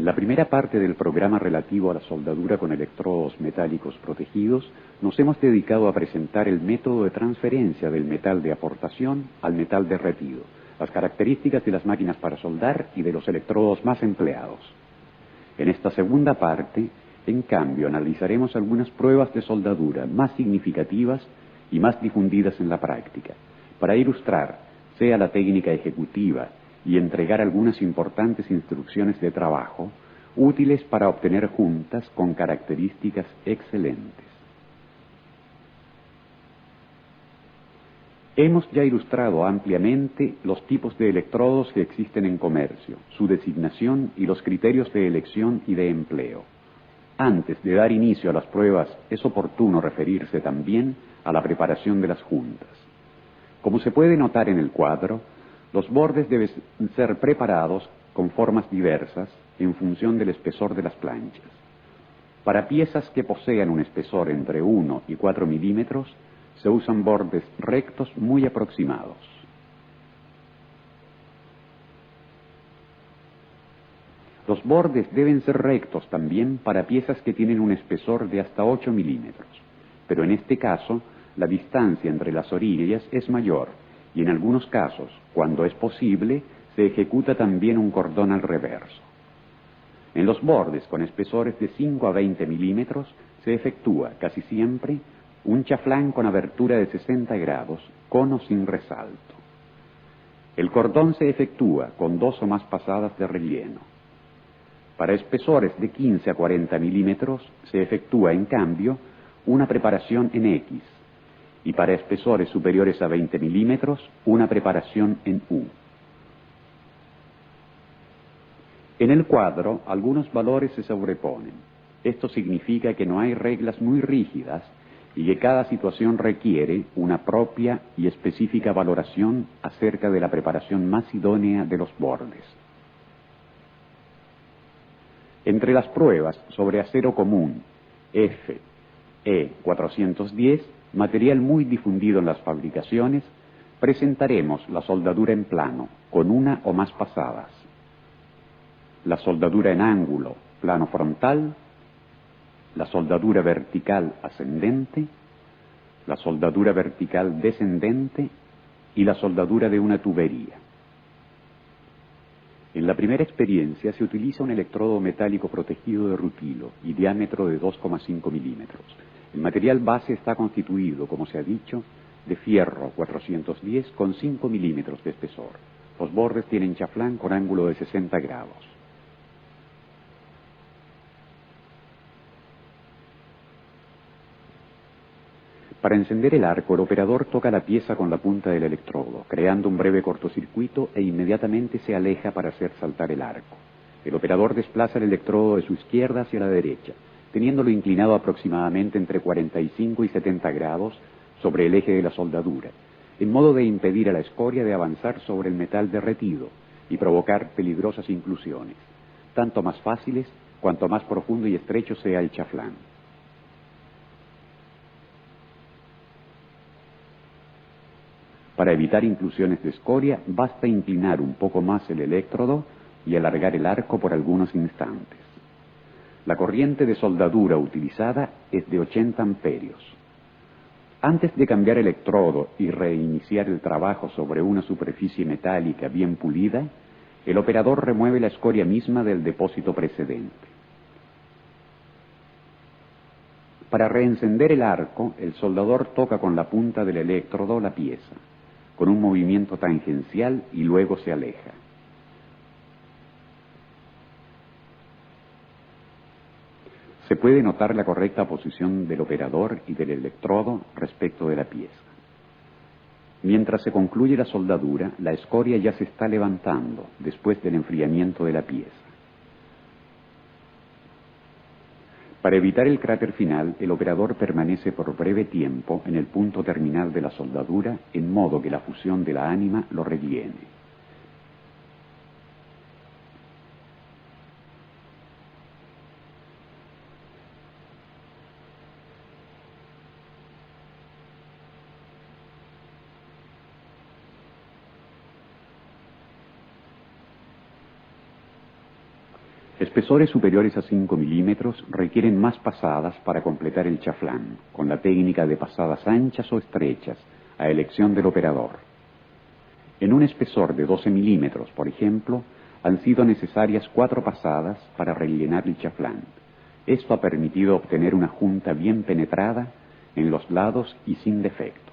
En la primera parte del programa relativo a la soldadura con electrodos metálicos protegidos, nos hemos dedicado a presentar el método de transferencia del metal de aportación al metal derretido, las características de las máquinas para soldar y de los electrodos más empleados. En esta segunda parte, en cambio, analizaremos algunas pruebas de soldadura más significativas y más difundidas en la práctica, para ilustrar, sea la técnica ejecutiva y entregar algunas importantes instrucciones de trabajo, útiles para obtener juntas con características excelentes. Hemos ya ilustrado ampliamente los tipos de electrodos que existen en comercio, su designación y los criterios de elección y de empleo. Antes de dar inicio a las pruebas, es oportuno referirse también a la preparación de las juntas. Como se puede notar en el cuadro, los bordes deben ser preparados con formas diversas en función del espesor de las planchas. Para piezas que posean un espesor entre 1 y 4 milímetros, se usan bordes rectos muy aproximados. Los bordes deben ser rectos también para piezas que tienen un espesor de hasta 8 milímetros, pero en este caso la distancia entre las orillas es mayor y en algunos casos, cuando es posible, se ejecuta también un cordón al reverso. En los bordes con espesores de 5 a 20 milímetros se efectúa casi siempre un chaflán con abertura de 60 grados, con o sin resalto. El cordón se efectúa con 2 o más pasadas de relleno. Para espesores de 15 a 40 milímetros se efectúa, en cambio, una preparación en X, y para espesores superiores a 20 milímetros, una preparación en U. En el cuadro, algunos valores se sobreponen. Esto significa que no hay reglas muy rígidas y que cada situación requiere una propia y específica valoración acerca de la preparación más idónea de los bordes. Entre las pruebas sobre acero común FE410, material muy difundido en las fabricaciones, presentaremos la soldadura en plano, con una o más pasadas, la soldadura en ángulo, plano frontal, la soldadura vertical ascendente, la soldadura vertical descendente y la soldadura de una tubería. En la primera experiencia se utiliza un electrodo metálico protegido de rutilo y diámetro de 2,5 milímetros. El material base está constituido, como se ha dicho, de fierro 410 con 5 milímetros de espesor. Los bordes tienen chaflán con ángulo de 60 grados. Para encender el arco, el operador toca la pieza con la punta del electrodo, creando un breve cortocircuito e inmediatamente se aleja para hacer saltar el arco. El operador desplaza el electrodo de su izquierda hacia la derecha, teniéndolo inclinado aproximadamente entre 45 y 70 grados sobre el eje de la soldadura, en modo de impedir a la escoria de avanzar sobre el metal derretido y provocar peligrosas inclusiones, tanto más fáciles cuanto más profundo y estrecho sea el chaflán. Para evitar inclusiones de escoria, basta inclinar un poco más el electrodo y alargar el arco por algunos instantes. La corriente de soldadura utilizada es de 80 amperios. Antes de cambiar electrodo y reiniciar el trabajo sobre una superficie metálica bien pulida, el operador remueve la escoria misma del depósito precedente. Para reencender el arco, el soldador toca con la punta del electrodo la pieza, con un movimiento tangencial y luego se aleja. Se puede notar la correcta posición del operador y del electrodo respecto de la pieza. Mientras se concluye la soldadura, la escoria ya se está levantando después del enfriamiento de la pieza. Para evitar el cráter final, el operador permanece por breve tiempo en el punto terminal de la soldadura, en modo que la fusión de la ánima lo rellene. Espesores superiores a 5 milímetros requieren más pasadas para completar el chaflán, con la técnica de pasadas anchas o estrechas, a elección del operador. En un espesor de 12 milímetros, por ejemplo, han sido necesarias 4 pasadas para rellenar el chaflán. Esto ha permitido obtener una junta bien penetrada en los lados y sin defecto.